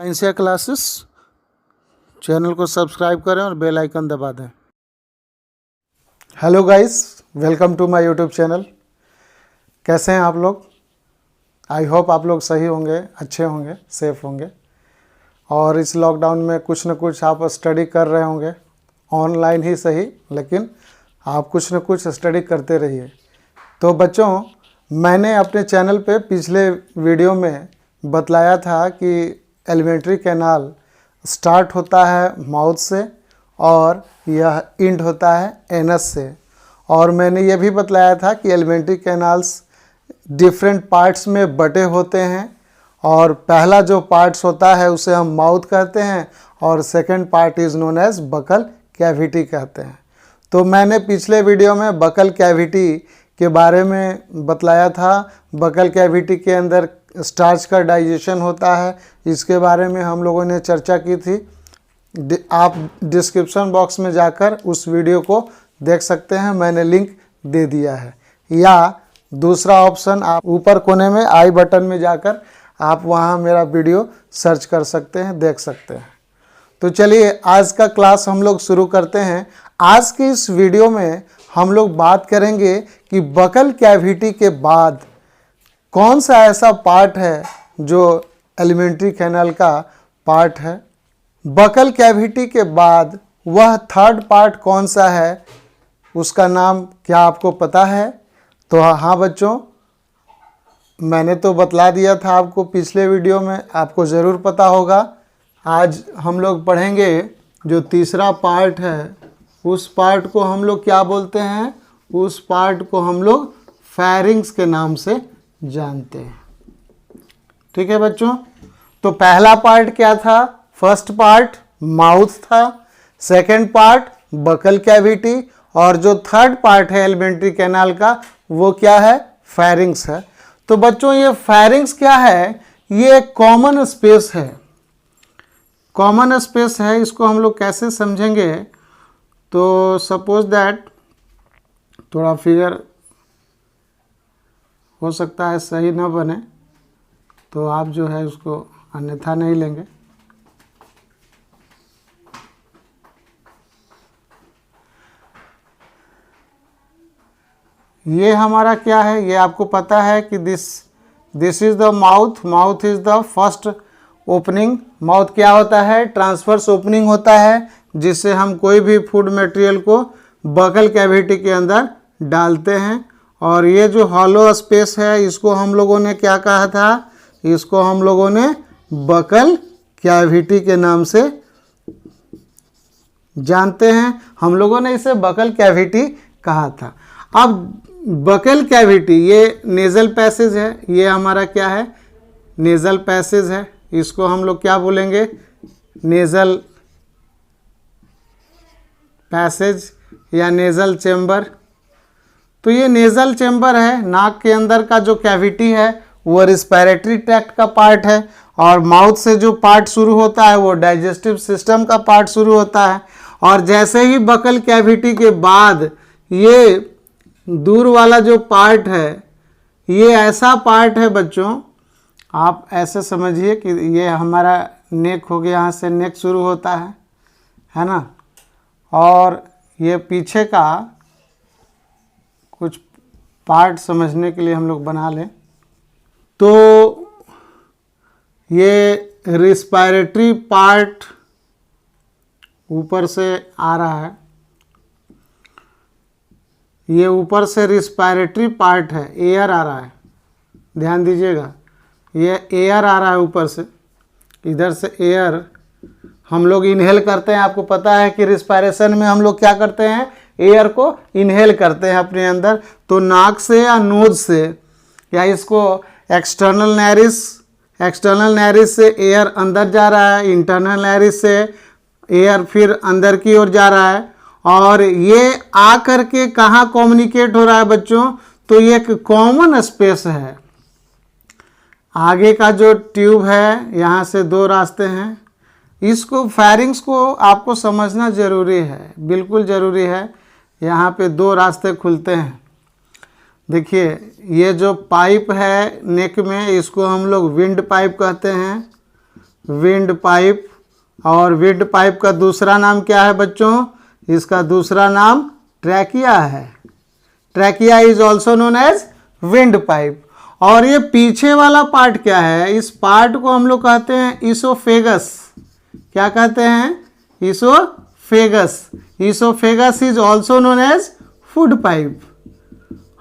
Scientia classes channel को subscribe करें और बेल आइकन दबा दें। Hello guys, welcome to my YouTube channel. कैसे हैं आप लोग? आई होप आप लोग सही होंगे, अच्छे होंगे, सेफ होंगे और इस लॉकडाउन में कुछ न कुछ आप स्टडी कर रहे होंगे, ऑनलाइन ही सही, लेकिन आप कुछ न कुछ स्टडी करते रहिए। तो बच्चों, मैंने अपने चैनल पे पिछले वीडियो में बतलाया था कि एलिमेंट्री कैनाल स्टार्ट होता है माउथ से और यह इंड होता है एनस से। और मैंने ये भी बतलाया था कि एलिमेंट्री कैनाल्स डिफरेंट पार्ट्स में बटे होते हैं और पहला जो पार्ट्स होता है उसे हम माउथ कहते हैं और second part is known as buccal cavity कहते हैं। तो मैंने पिछले वीडियो में बकल कैविटी के बारे में बतलाया था। बकल कैविटी के अंदर स्टार्च का डाइजेशन होता है, इसके बारे में हम लोगों ने चर्चा की थी। आप डिस्क्रिप्शन बॉक्स में जाकर उस वीडियो को देख सकते हैं, मैंने लिंक दे दिया है। या दूसरा ऑप्शन, आप ऊपर कोने में आई बटन में जाकर आप वहां मेरा वीडियो सर्च कर सकते हैं, देख सकते हैं। तो चलिए आज का क्लास हम लोग शुरू करते हैं। आज की इस वीडियो में हम लोग बात करेंगे कि बकल कैविटी के बाद कौन सा ऐसा पार्ट है जो एलिमेंट्री कैनाल का पार्ट है। बकल कैविटी के बाद वह थर्ड पार्ट कौन सा है, उसका नाम क्या आपको पता है? तो हाँ बच्चों, मैंने तो बतला दिया था आपको पिछले वीडियो में, आपको ज़रूर पता होगा। आज हम लोग पढ़ेंगे जो तीसरा पार्ट है, उस पार्ट को हम लोग क्या बोलते हैं? उस पार्ट को हम लोग फेरिंग्स के नाम से जानते हैं। ठीक है बच्चों, तो पहला पार्ट क्या था? फर्स्ट पार्ट माउथ था, सेकंड पार्ट बकल कैविटी और जो थर्ड पार्ट है एलिमेंट्री कैनाल का वो क्या है? फेरिंग्स है। तो बच्चों ये फेरिंग्स क्या है? ये एक कॉमन स्पेस है। कॉमन स्पेस है, इसको हम लोग कैसे समझेंगे? तो सपोज दैट, थोड़ा फिगर हो सकता है सही ना बने, तो आप जो है उसको अन्यथा नहीं लेंगे। ये हमारा क्या है? ये आपको पता है कि this is the mouth. Mouth is the first opening. Mouth क्या होता है? ट्रांसवर्स ओपनिंग होता है, जिससे हम कोई भी फूड मटेरियल को बकल कैविटी के अंदर डालते हैं। और ये जो हॉलो स्पेस है, इसको हम लोगों ने क्या कहा था? इसको हम लोगों ने बकल कैविटी के नाम से जानते हैं। हम लोगों ने इसे बकल कैविटी कहा था। अब बकल कैविटी, ये नेजल पैसेज है, ये हमारा क्या है? नेजल पैसेज है। इसको हम लोग क्या बोलेंगे? नेजल पैसेज या नेजल चेम्बर। तो ये नेजल चेम्बर है। नाक के अंदर का जो कैविटी है वो रिस्पिरेटरी ट्रैक्ट का पार्ट है और माउथ से जो पार्ट शुरू होता है वो डाइजेस्टिव सिस्टम का पार्ट शुरू होता है। और जैसे ही बकल कैविटी के बाद ये दूर वाला जो पार्ट है, ये ऐसा पार्ट है बच्चों, आप ऐसे समझिए कि ये हमारा नेक हो गया, यहाँ से नेक शुरू होता है ना। और ये पीछे का कुछ पार्ट समझने के लिए हम लोग बना लें, तो ये रिस्पिरेटरी पार्ट ऊपर से आ रहा है। ये ऊपर से रिस्पिरेटरी पार्ट है, एयर आ रहा है, ध्यान दीजिएगा, ये एयर आ रहा है ऊपर से। इधर से एयर हम लोग इनहेल करते हैं। आपको पता है कि रिस्पिरेशन में हम लोग क्या करते हैं? एयर को इनहेल करते हैं अपने अंदर। तो नाक से या नोज से, या इसको एक्सटर्नल नैरिस से एयर अंदर जा रहा है, इंटरनल नैरिस से एयर फिर अंदर की ओर जा रहा है। और ये आ करके कहाँ कम्युनिकेट हो रहा है बच्चों? तो ये एक कॉमन स्पेस है। आगे का जो ट्यूब है, यहाँ से दो रास्ते हैं। इसको फेरिंग्स को आपको समझना ज़रूरी है, बिल्कुल ज़रूरी है। यहाँ पे दो रास्ते खुलते हैं। देखिए, ये जो पाइप है नेक में, इसको हम लोग विंड पाइप कहते हैं। Wind pipe. और विंड पाइप का दूसरा नाम क्या है बच्चों? इसका दूसरा नाम ट्रैकिया है। Trachea is also known as wind pipe. और ये पीछे वाला पार्ट क्या है? इस पार्ट को हम लोग कहते हैं इसोफेगस। क्या कहते हैं? Oesophagus. Oesophagus is also known as food pipe.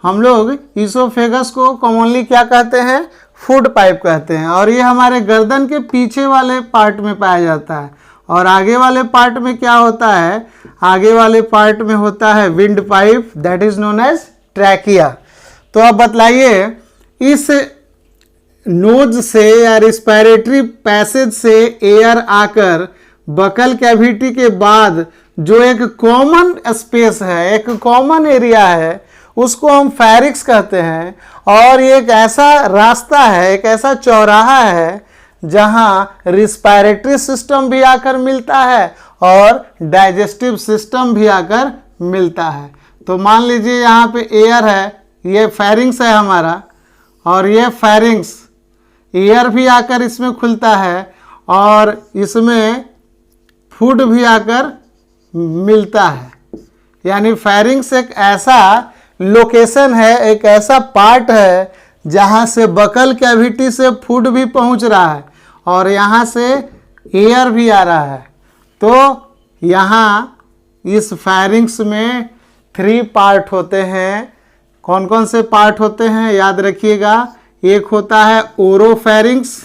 हम लोग इसोफेगस को कॉमनली क्या कहते हैं? फूड पाइप कहते हैं। और ये हमारे गर्दन के पीछे वाले पार्ट में पाया जाता है। और आगे वाले पार्ट में क्या होता है? आगे वाले पार्ट में होता है wind pipe, that is known as trachea. तो अब बतलाइए, इस नोज से या रिस्पिरेटरी पैसेज से एयर आकर बकल कैविटी के बाद जो एक कॉमन स्पेस है, एक कॉमन एरिया है, उसको हम फेरिक्स कहते हैं। और ये एक ऐसा रास्ता है, एक ऐसा चौराहा है जहां रिस्पिरेटरी सिस्टम भी आकर मिलता है और डाइजेस्टिव सिस्टम भी आकर मिलता है। तो मान लीजिए यहाँ पे एयर है, ये फेरिंग्स है हमारा, और ये फेरिंग्स, एयर भी आकर इसमें खुलता है और इसमें फूड भी आकर मिलता है। यानी फेरिंग्स एक ऐसा लोकेशन है, एक ऐसा पार्ट है जहाँ से बकल कैविटी से फूड भी पहुँच रहा है और यहाँ से एयर भी आ रहा है। तो यहाँ इस फेरिंग्स में 3 पार्ट होते हैं। कौन कौन से पार्ट होते हैं याद रखिएगा। एक होता है ओरोफेरिंग्स।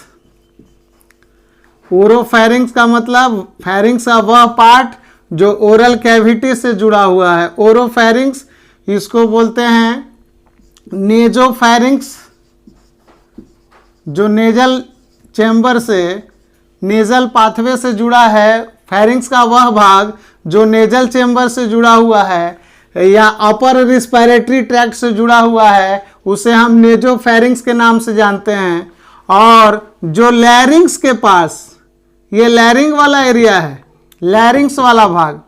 ओरोफेरिंग्स का मतलब फेरिंग्स का वह पार्ट जो ओरल कैविटी से जुड़ा हुआ है, ओरोफेरिंग्स। इसको बोलते हैं नेजोफेरिंग्स, जो नेजल चैम्बर से, नेजल पाथवे से जुड़ा है। फेरिंग्स का वह भाग जो नेजल चैम्बर से जुड़ा हुआ है या अपर रिस्पिरेटरी ट्रैक्ट से जुड़ा हुआ है, उसे हम नेजोफेरिंग्स के नाम से जानते हैं। और जो लैरिंग्स के पास, ये लैरिंग वाला एरिया है, लैरिंग्स वाला भाग,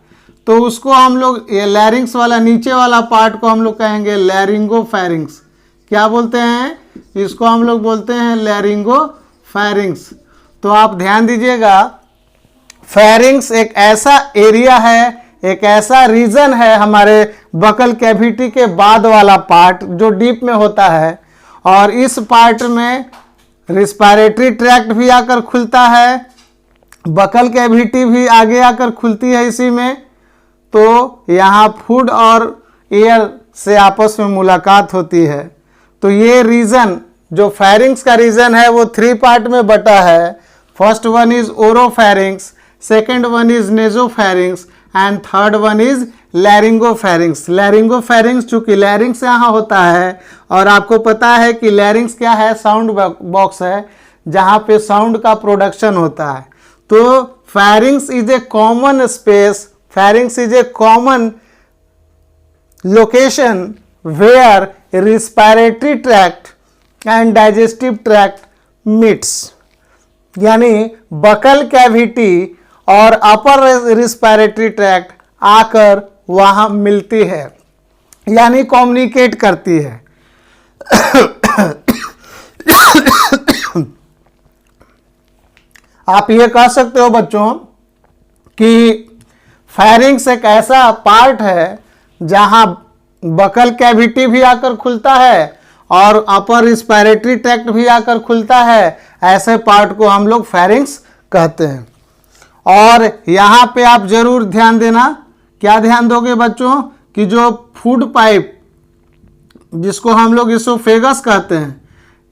तो उसको हम लोग, ये लैरिंग्स वाला नीचे वाला पार्ट को हम लोग कहेंगे लैरिंगोफेरिंग्स। क्या बोलते हैं? इसको हम लोग बोलते हैं लैरिंगोफेरिंग्स। तो आप ध्यान दीजिएगा, फेरिंग्स एक ऐसा एरिया है, एक ऐसा रीजन है हमारे बकल कैविटी के बाद वाला पार्ट जो डीप में होता है। और इस पार्ट में रिस्पिरेटरी ट्रैक्ट भी आकर खुलता है, बकल कैविटी भी आगे आकर खुलती है इसी में। तो यहाँ फूड और एयर से आपस में मुलाकात होती है। तो ये रीजन, जो फेरिंग्स का रीजन है, वो 3 पार्ट में बटा है। First one is oropharynx, second one is nasopharynx and third one is laryngopharynx. Laryngopharynx चूंकि लैरिंग्स यहाँ होता है, और आपको पता है कि लैरिंग्स क्या है? साउंड बॉक्स है जहाँ पे साउंड का प्रोडक्शन होता है। तो pharynx is a common space, pharynx is a common location where respiratory tract and digestive tract meets। यानी बकल कैविटी और अपर रिस्पिरेटरी ट्रैक्ट आकर वहां मिलती है, यानी कम्युनिकेट करती है। आप ये कह सकते हो बच्चों कि फेरिंग्स एक ऐसा पार्ट है जहां बकल कैविटी भी आकर खुलता है और अपर रिस्पिरेटरी ट्रैक्ट भी आकर खुलता है। ऐसे पार्ट को हम लोग फेरिंग्स कहते हैं। और यहाँ पे आप जरूर ध्यान देना। क्या ध्यान दोगे बच्चों? कि जो फूड पाइप, जिसको हम लोग इसोफेगस कहते हैं,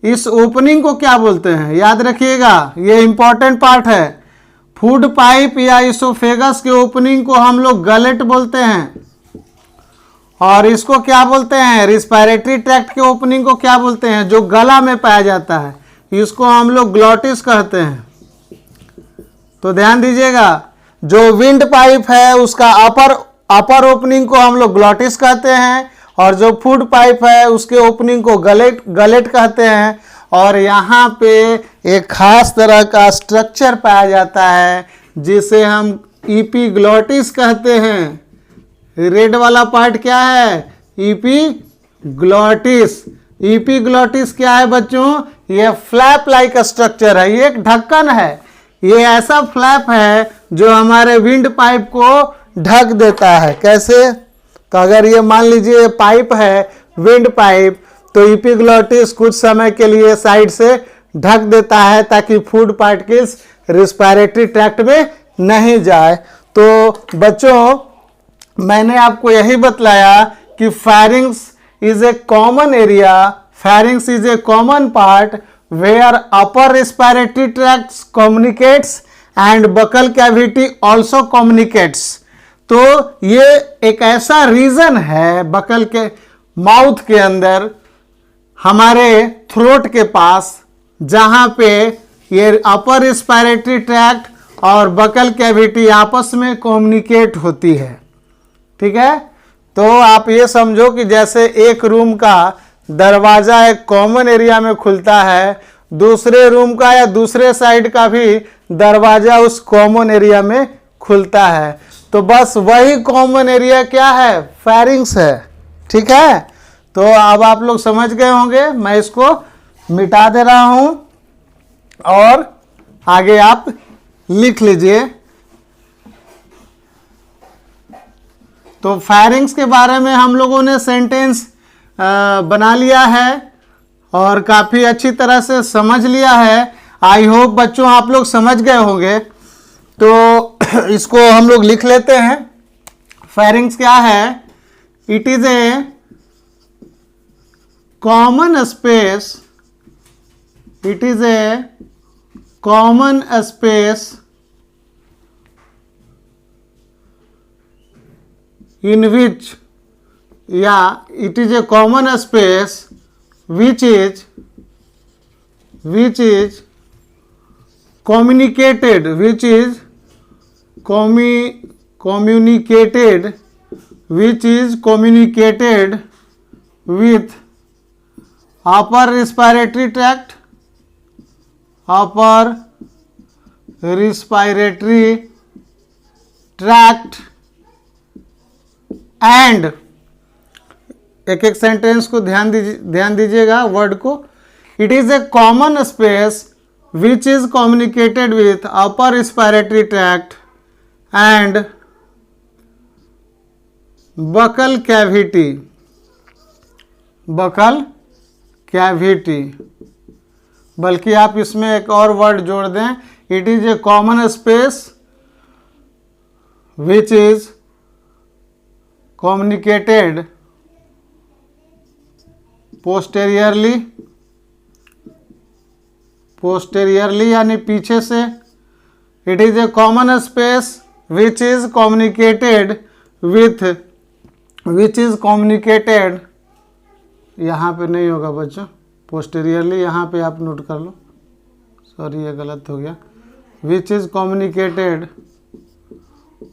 इस ओपनिंग को क्या बोलते हैं? याद रखिएगा, ये इंपॉर्टेंट पार्ट है। फूड पाइप या इसोफेगस के ओपनिंग को हम लोग गलेट बोलते हैं। और इसको क्या बोलते हैं? रिस्पिरेटरी ट्रैक्ट के ओपनिंग को क्या बोलते हैं? जो गला में पाया जाता है, इसको हम लोग ग्लॉटिस कहते हैं। तो ध्यान दीजिएगा, जो विंड पाइप है उसका अपर ओपनिंग को हम लोग ग्लॉटिस कहते हैं, और जो फूड पाइप है उसके ओपनिंग को गलेट कहते हैं। और यहाँ पे एक खास तरह का स्ट्रक्चर पाया जाता है जिसे हम इपीग्लॉटिस कहते हैं। रेड वाला पार्ट क्या है? इपीग्लॉटिस। इपीग्लॉटिस क्या है बच्चों? ये फ्लैप लाइक स्ट्रक्चर है, ये एक ढक्कन है। ये ऐसा फ्लैप है जो हमारे विंड पाइप को ढक देता है। कैसे? तो अगर ये मान लीजिए पाइप है विंड पाइप, तो इपिग्लॉटिस कुछ समय के लिए साइड से ढक देता है ताकि फूड पार्टिकल्स रिस्पायरेटरी ट्रैक्ट में नहीं जाए। तो बच्चों, मैंने आपको यही बतलाया कि pharynx is a common area, pharynx is a common part where upper respiratory tract communicates and buccal cavity also communicates. तो ये एक ऐसा रीजन है बकल के माउथ के अंदर, हमारे थ्रोट के पास, जहां पे ये अपर रेस्पिरेटरी ट्रैक्ट और बकल कैविटी आपस में कम्युनिकेट होती है। ठीक है? तो आप ये समझो कि जैसे एक रूम का दरवाजा एक कॉमन एरिया में खुलता है, दूसरे रूम का या दूसरे साइड का भी दरवाजा उस कॉमन एरिया में खुलता है। तो बस वही कॉमन एरिया क्या है? फेरिंग्स है। ठीक है? तो अब आप लोग समझ गए होंगे। मैं इसको मिटा दे रहा हूं और आगे आप लिख लीजिए। तो फेरिंग्स के बारे में हम लोगों ने सेंटेंस बना लिया है और काफ़ी अच्छी तरह से समझ लिया है। आई होप बच्चों आप लोग समझ गए होंगे। तो इसको हम लोग लिख लेते हैं। फेरिंग्स क्या है? It is a common space, it is a common space in which, it is a common space which is communicated, communicated with upper respiratory tract, and, एक एक सेंटेंस को ध्यान दीजिएगा वर्ड को। It is a common space which is communicated with upper respiratory tract and buccal cavity, बल्कि आप इसमें एक और वर्ड जोड़ दें, it is a common space which is communicated posteriorly यानी पीछे से। It is a common space which is communicated यहाँ पे नहीं होगा बच्चों, पोस्टेरियरली यहाँ पे आप नोट कर लो, सॉरी ये गलत हो गया। विच इज कम्युनिकेटेड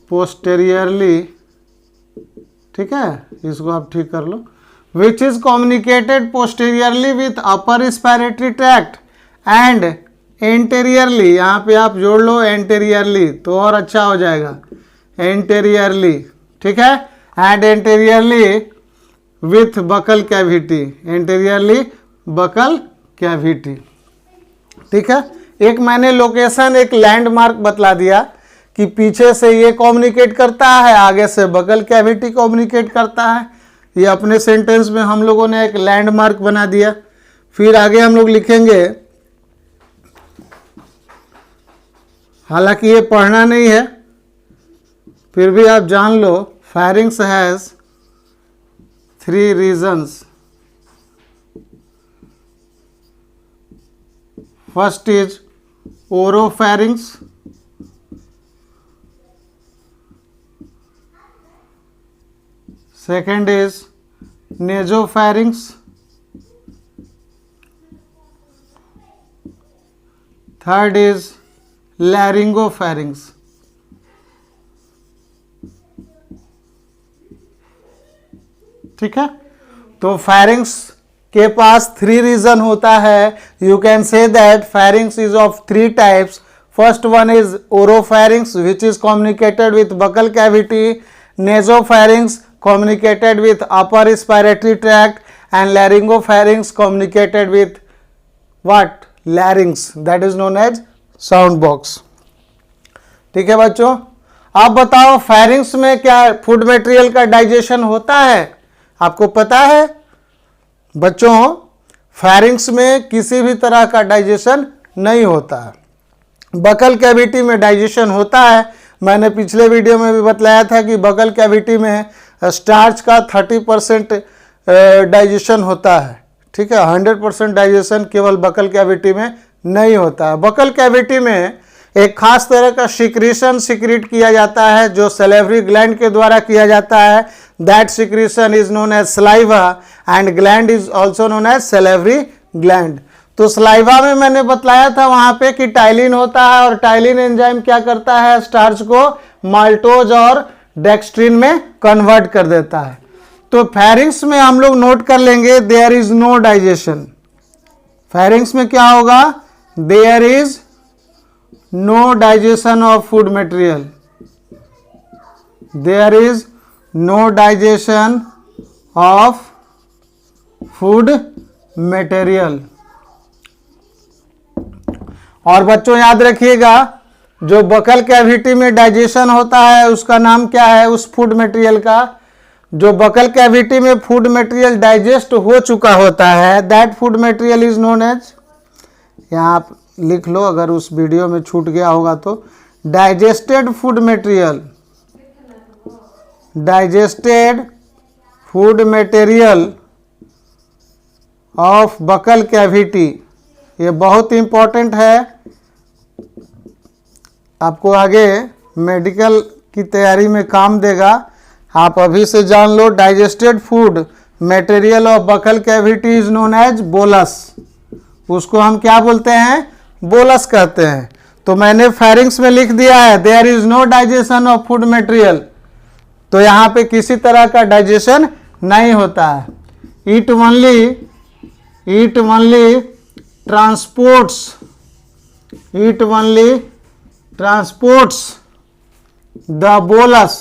पोस्टेरियरली, ठीक है, इसको आप ठीक कर लो। Which is communicated posteriorly with upper respiratory tract and anteriorly, यहाँ पे आप जोड़ लो एंटेरियरली तो और अच्छा हो जाएगा, एंटेरियरली। ठीक है? And anteriorly with buccal cavity, anteriorly buccal cavity. ठीक है? एक मैंने लोकेशन, एक लैंडमार्क बतला दिया कि पीछे से ये कम्युनिकेट करता है, आगे से बकल कैविटी कम्युनिकेट करता है। ये अपने सेंटेंस में हम लोगों ने एक लैंडमार्क बना दिया। फिर आगे हम लोग लिखेंगे, हालांकि ये पढ़ना नहीं है, फिर भी आप जान लो, pharynx has 3 regions. First is oropharynx, second is nasopharynx, third is laryngopharynx। ठीक है? तो pharynx के पास 3 रीजन होता है। You can say that pharynx is of 3 types. First one is oropharynx which is communicated with buccal cavity, nasopharynx communicated with upper respiratory tract, and laryngopharynx communicated with what? Larynx, that is known as sound box. ठीक है बच्चों, आप बताओ pharynx में क्या food material का digestion होता है? आपको पता है बच्चों, फेरिंग्स में किसी भी तरह का डाइजेशन नहीं होता है। बकल कैविटी में डाइजेशन होता है। मैंने पिछले वीडियो में भी बतलाया था कि बकल कैविटी में स्टार्च का 30% डाइजेशन होता है। ठीक है, 100% डाइजेशन केवल बकल कैविटी में नहीं होता है। बकल कैविटी में एक खास तरह का सिक्रीशन सिक्रीट किया जाता है जो सैलिवरी ग्लैंड के द्वारा किया जाता है। That secretion is known as saliva and gland is also known as salivary gland. तो सलाइवा में मैंने बतलाया था वहां पे कि टाइलिन होता है और टाइलिन एंजाइम क्या करता है, स्टार्च को माल्टोज और डेक्स्ट्रिन में कन्वर्ट कर देता है। तो फेरिंग्स में हम लोग नोट कर लेंगे there is no digestion. Pharynx में क्या होगा, there is no digestion of food material, there is no digestion of food material. और बच्चों याद रखिएगा, जो बकल कैविटी में डाइजेशन होता है उसका नाम क्या है, उस फूड मटेरियल का, जो बकल कैविटी में फूड मटेरियल डाइजेस्ट हो चुका होता है, that food material is known as, यहाँ आप लिख लो अगर उस वीडियो में छूट गया होगा तो, digested food material, digested food material of buccal cavity. ये बहुत इंपॉर्टेंट है, आपको आगे मेडिकल की तैयारी में काम देगा। आप अभी से जान लो, digested food material of buccal cavity is known as bolus. उसको हम क्या बोलते हैं, बोलस कहते हैं। तो मैंने फेरिंग्स में लिख दिया है there is no digestion of food material, तो यहाँ पे किसी तरह का डाइजेशन नहीं होता है। It only transports, it only transports the bolus।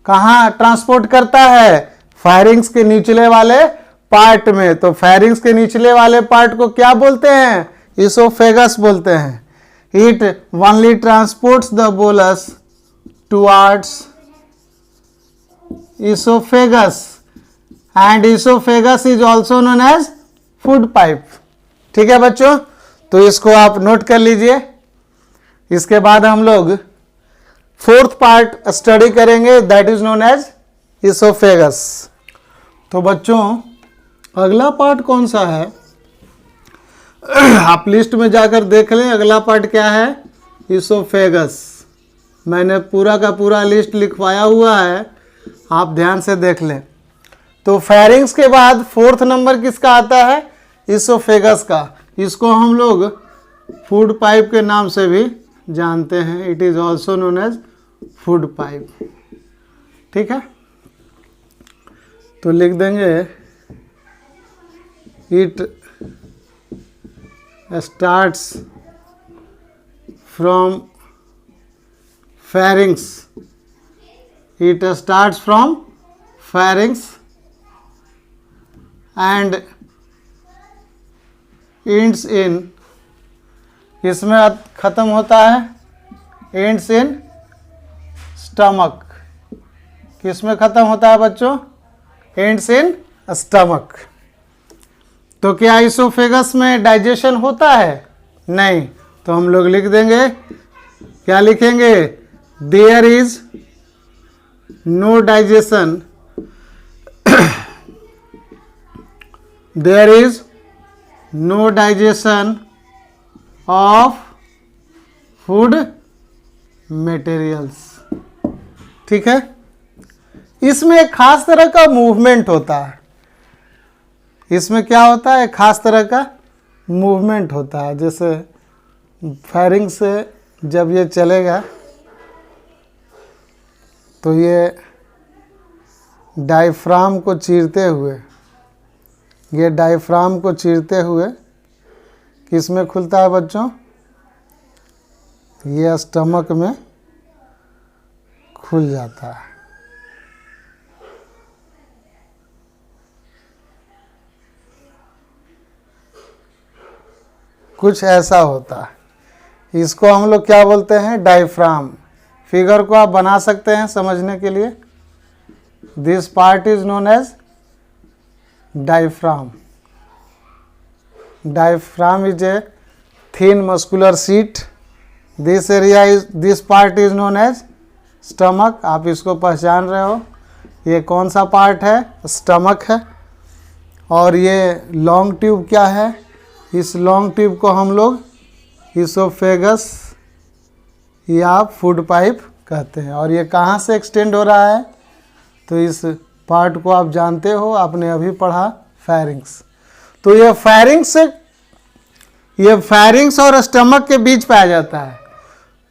कहाँ ट्रांसपोर्ट करता है, फेरिंग्स के निचले वाले पार्ट में। तो फेरिंग्स के निचले वाले पार्ट को क्या बोलते हैं, इसोफेगस बोलते हैं। It only transports the bolus towards oesophagus and oesophagus is also known as food pipe. ठीक है बच्चों, तो इसको आप नोट कर लीजिए। इसके बाद हम लोग फोर्थ पार्ट स्टडी करेंगे, that is known as oesophagus. तो बच्चों अगला पार्ट कौन सा है, आप लिस्ट में जाकर देख लें अगला पार्ट क्या है, इसोफेगस। मैंने पूरा का पूरा लिस्ट लिखवाया हुआ है, आप ध्यान से देख लें। तो फेरिंग्स के बाद फोर्थ नंबर किसका आता है, इसोफेगस का। इसको हम लोग फूड पाइप के नाम से भी जानते हैं, it is also known as food pipe. ठीक है, तो लिख देंगे it starts from pharynx, it starts from pharynx and ends in, इसमें खत्म होता है, एंड्स इन स्टमक। किसमें खत्म होता है बच्चों, एंड्स इन स्टमक। तो क्या इसोफेगस में डाइजेशन होता है, नहीं। तो हम लोग लिख देंगे, क्या लिखेंगे, there is no digestion, there is no digestion of food materials. ठीक है, इसमें एक खास तरह का मूवमेंट होता है। इसमें क्या होता है, खास तरह का मूवमेंट होता है। जैसे फेरिंग से जब ये चलेगा तो ये डायफ्राम को चीरते हुए, ये डायफ्राम को चीरते हुए किस में खुलता है बच्चों, ये स्टमक में खुल जाता है। कुछ ऐसा होता है। इसको हम लोग क्या बोलते हैं, डायफ्राम। फिगर को आप बना सकते हैं समझने के लिए। This part is known as diaphragm. Diaphragm is a thin muscular sheet. This area is, this part is known as stomach. आप इसको पहचान रहे हो, ये कौन सा पार्ट है, स्टमक है। और ये लॉन्ग ट्यूब क्या है, इस लॉन्ग ट्यूब को हम लोग इसोफेगस या फूड पाइप कहते हैं। और ये कहाँ से एक्सटेंड हो रहा है, तो इस पार्ट को आप जानते हो, आपने अभी पढ़ा, फेरिंग्स। तो ये फेरिंग्स और स्टमक के बीच पाया जाता है।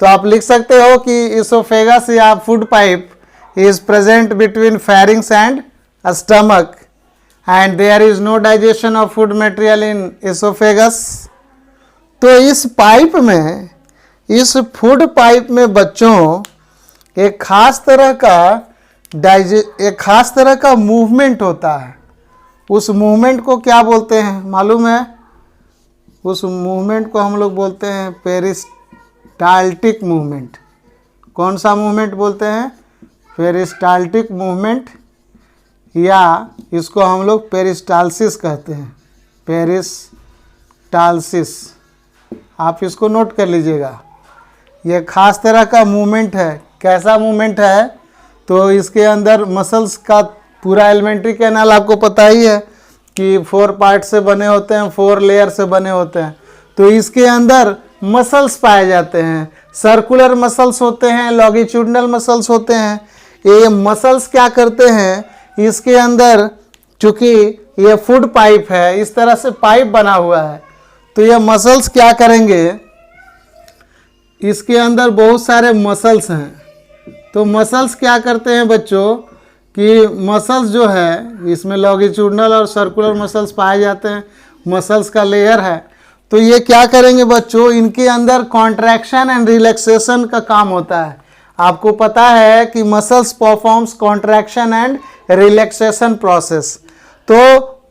तो आप लिख सकते हो कि इसोफेगस या food pipe is present between pharynx and stomach and there is no digestion of food material in oesophagus. तो इस पाइप में, इस फूड पाइप में बच्चों एक खास तरह का मूवमेंट होता है। उस मूवमेंट को क्या बोलते हैं मालूम है? उस मूवमेंट को हम लोग बोलते हैं पेरिस्टाल्टिक मूवमेंट। कौन सा मूवमेंट बोलते हैं? पेरिस्टाल्टिक मूवमेंट, या इसको हम लोग पेरिस्टालसिस कहते हैं। पेरिस्टालसिस, आप इसको नोट कर लीजिएगा। ये खास तरह का मूवमेंट है। कैसा मूवमेंट है? तो इसके अंदर मसल्स का पूरा एलिमेंट्री कैनाल आपको पता ही है कि 4 पार्ट से बने होते हैं, 4 लेयर से बने होते हैं। तो इसके अंदर मसल्स पाए जाते हैं। सर्कुलर मसल्स होते हैं, लॉन्गिट्यूडिनल मसल्स होते हैं। ये मसल्स क्या करते हैं, इसके अंदर चूंकि ये फूड पाइप है, इस तरह से पाइप बना हुआ है, तो ये मसल्स क्या करेंगे, इसके अंदर बहुत सारे मसल्स हैं। तो मसल्स क्या करते हैं बच्चों कि मसल्स जो है, इसमें लॉन्गिट्यूडिनल और सर्कुलर मसल्स पाए जाते हैं, मसल्स का लेयर है। तो ये क्या करेंगे बच्चों, इनके अंदर कॉन्ट्रैक्शन एंड रिलैक्सेशन का काम होता है। आपको पता है कि muscles performs contraction and relaxation process. तो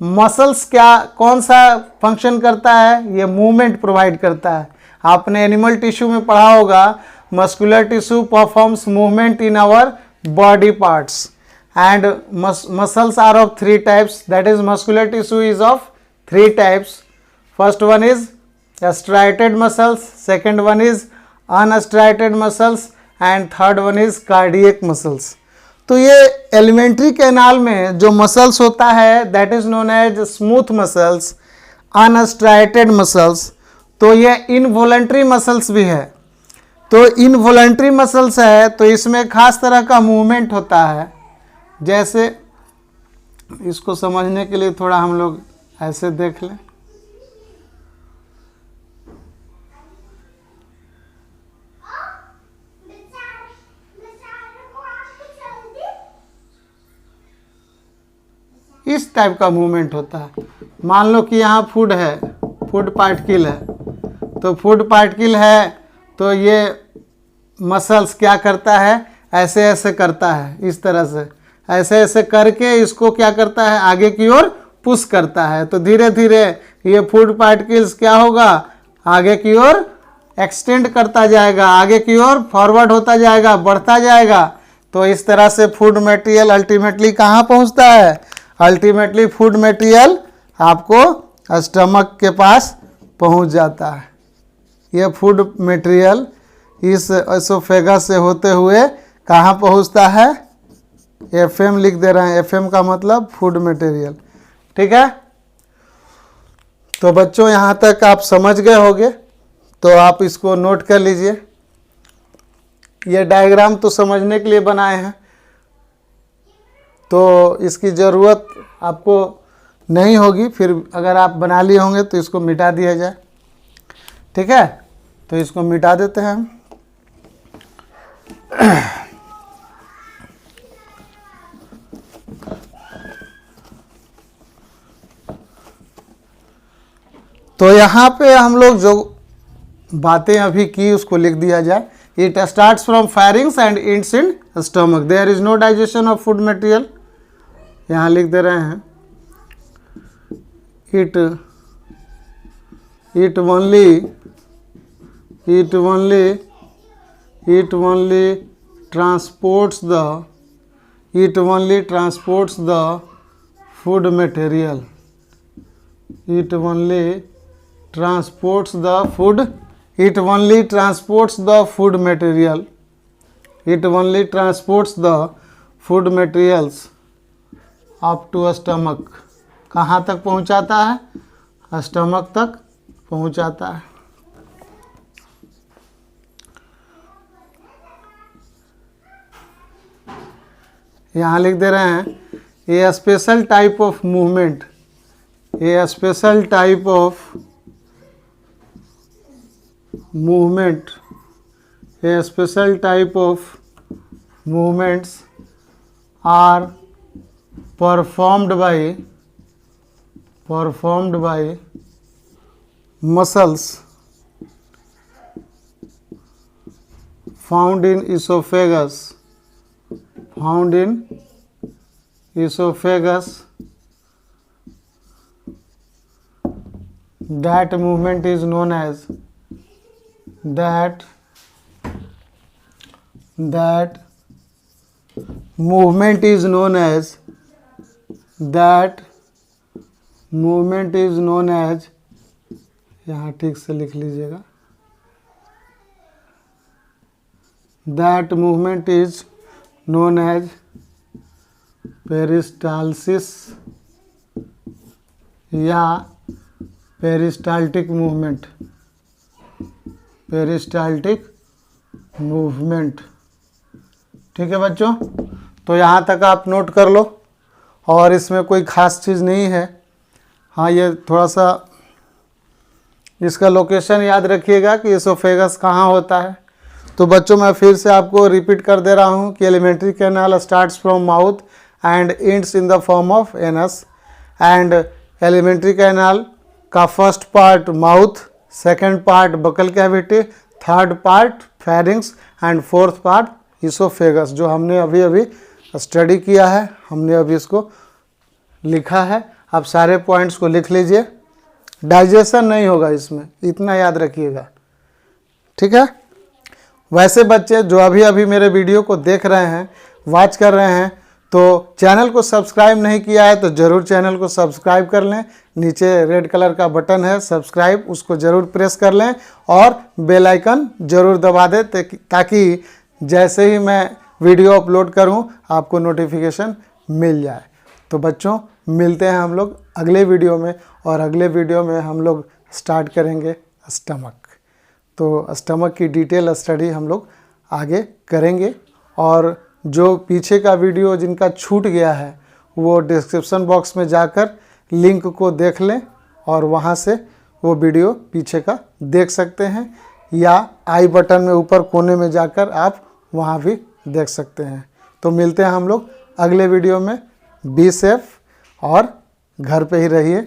मसल्स क्या, कौन सा फंक्शन करता है, ये मूवमेंट प्रोवाइड करता है। आपने एनिमल टिश्यू में पढ़ा होगा, muscular tissue performs movement in our body parts and muscles are of 3 types, that is muscular tissue is of 3 types. First one is striated muscles, second one is unstriated muscles and third one is cardiac muscles. तो ये alimentary canal में जो muscles होता है that is known as smooth muscles, unstriated muscles। तो ये involuntary muscles भी है। तो involuntary muscles है तो इसमें खास तरह का मूवमेंट होता है। जैसे इसको समझने के लिए थोड़ा हम लोग ऐसे देख लें। इस टाइप का मूवमेंट होता है। मान लो कि यहाँ फूड है, फूड पार्टिकल है, तो फूड पार्टिकल है तो ये मसल्स क्या करता है, ऐसे ऐसे करता है, इस तरह से ऐसे ऐसे करके इसको क्या करता है, आगे की ओर पुश करता है। तो धीरे धीरे ये फूड पार्टिकल्स क्या होगा, आगे की ओर एक्सटेंड करता जाएगा, आगे की ओर फॉरवर्ड होता जाएगा, बढ़ता जाएगा। तो इस तरह से फूड मटेरियल अल्टीमेटली कहाँ पहुँचता है, अल्टीमेटली फूड मटेरियल आपको स्टमक के पास पहुँच जाता है। ये फूड मटेरियल इस एसोफेगस से होते हुए कहाँ पहुँचता है, FM लिख दे रहे हैं। FM का मतलब फूड मटेरियल, ठीक है। तो बच्चों यहाँ तक आप समझ गए होंगे, तो आप इसको नोट कर लीजिए। ये डायग्राम तो समझने के लिए बनाए हैं, तो इसकी ज़रूरत आपको नहीं होगी। फिर अगर आप बना लिए होंगे तो इसको मिटा दिया जाए, ठीक है। तो इसको मिटा देते हैं हम। तो यहाँ पे हम लोग जो बातें अभी की उसको लिख दिया जाए। It starts from pharynx and ends in stomach. There is no digestion of food material, यहाँ लिख दे रहे हैं। It only it only transports the food material. It only transports the food material. It only transports the food materials up to stomach. कहाँ तक पहुँचाता है? Stomach तक पहुँचाता है. यहाँ लिख दे रहे हैं a special type of movement. A special type of movements are performed by muscles found in esophagus. That movement is known as यहाँ ठीक से लिख लीजिएगा. That movement is known as peristalsis या पेरिस्टाल्टिक मूवमेंट. ठीक है बच्चों, तो यहाँ तक आप नोट कर लो और इसमें कोई ख़ास चीज़ नहीं है. हाँ, ये थोड़ा सा इसका लोकेशन याद रखिएगा कि एसोफेगस कहाँ होता है. तो बच्चों मैं फिर से आपको रिपीट कर दे रहा हूँ कि alimentary canal starts from mouth and ends in the form of anus. And alimentary canal का first part mouth, second part buccal cavity, third part pharynx and fourth part oesophagus, जो हमने अभी अभी स्टडी किया है. हमने अभी इसको लिखा है. आप सारे पॉइंट्स को लिख लीजिए. डाइजेशन नहीं होगा इसमें, इतना याद रखिएगा. ठीक है. वैसे बच्चे जो अभी अभी मेरे वीडियो को देख रहे हैं, वॉच कर रहे हैं, तो चैनल को सब्सक्राइब नहीं किया है तो ज़रूर चैनल को सब्सक्राइब कर लें. नीचे रेड कलर का बटन है सब्सक्राइब, उसको ज़रूर प्रेस कर लें और बेल आइकन ज़रूर दबा दें ताकि जैसे ही मैं वीडियो अपलोड करूं आपको नोटिफिकेशन मिल जाए. तो बच्चों मिलते हैं हम लोग अगले वीडियो में, और अगले वीडियो में हम लोग स्टार्ट करेंगे स्टमक. तो स्टमक की डिटेल स्टडी हम लोग आगे करेंगे. और जो पीछे का वीडियो जिनका छूट गया है वो डिस्क्रिप्शन बॉक्स में जाकर लिंक को देख लें और वहाँ से वो वीडियो पीछे का देख सकते हैं, या आई बटन में ऊपर कोने में जाकर आप वहाँ भी देख सकते हैं. तो मिलते हैं हम लोग अगले वीडियो में. बी सेफ और घर पे ही रहिए.